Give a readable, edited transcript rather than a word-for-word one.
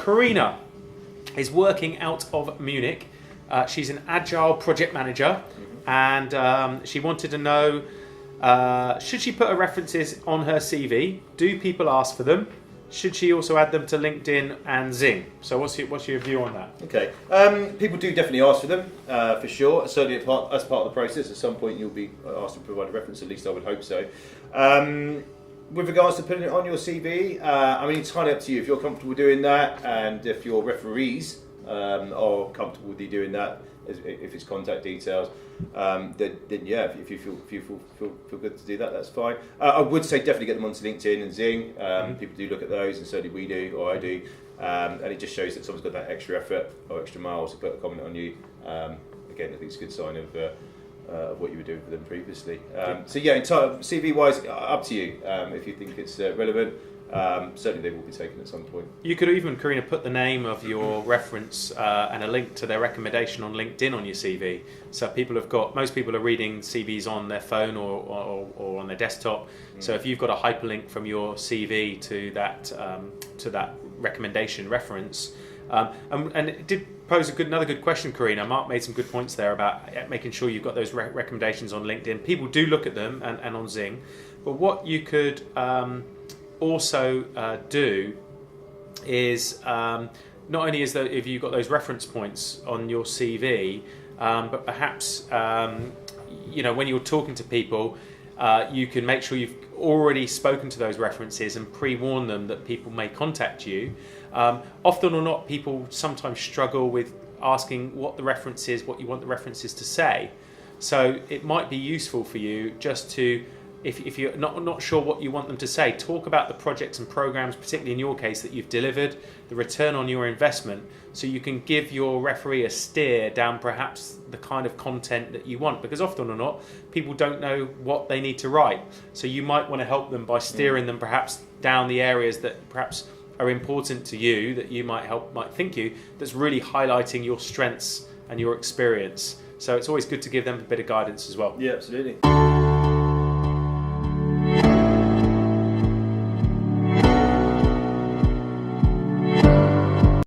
Karina is working out of Munich. She's an agile project manager, and she wanted to know, should she put her references on her CV? Do people ask for them? Should she also add them to LinkedIn and Zing? So what's your view on that? Okay, people do definitely ask for them, for sure. Certainly as part of the process, at some point you'll be asked to provide a reference, at least I would hope so. With regards to putting it on your CV, I mean, it's entirely up to you. If you're comfortable doing that, and if your referees are comfortable with you doing that, if it's contact details, then yeah, if you feel good to do that, that's fine. I would say definitely get them onto LinkedIn and Zing. People do look at those, and certainly we do, or I do, and it just shows that someone's got that extra effort or extra miles to put a comment on you. Again, I think it's a good sign of what you were doing for them previously. So yeah, CV wise, up to you. If you think it's relevant, certainly they will be taken at some point. You could even, Karina, put the name of your reference and a link to their recommendation on LinkedIn on your CV. So most people are reading CVs on their phone or on their desktop. So if you've got a hyperlink from your CV to that recommendation reference, and it did pose another good question, Karina. Mark made some good points there about making sure you've got those recommendations on LinkedIn. People do look at them and on Zing, but what you could also do is not only is that if you've got those reference points on your CV, but perhaps when you're talking to people, you can make sure you've already spoken to those references and pre-warn them that people may contact you. Often or not, people sometimes struggle with asking what you want the references to say. So it might be useful for you just to, if you're not sure what you want them to say, talk about the projects and programs, particularly in your case, that you've delivered, the return on your investment, so you can give your referee a steer down perhaps the kind of content that you want, because often or not, people don't know what they need to write. So you might want to help them by steering them perhaps down the areas that perhaps are important to you, that you might think that's really highlighting your strengths and your experience. So it's always good to give them a bit of guidance as well. Yeah, absolutely.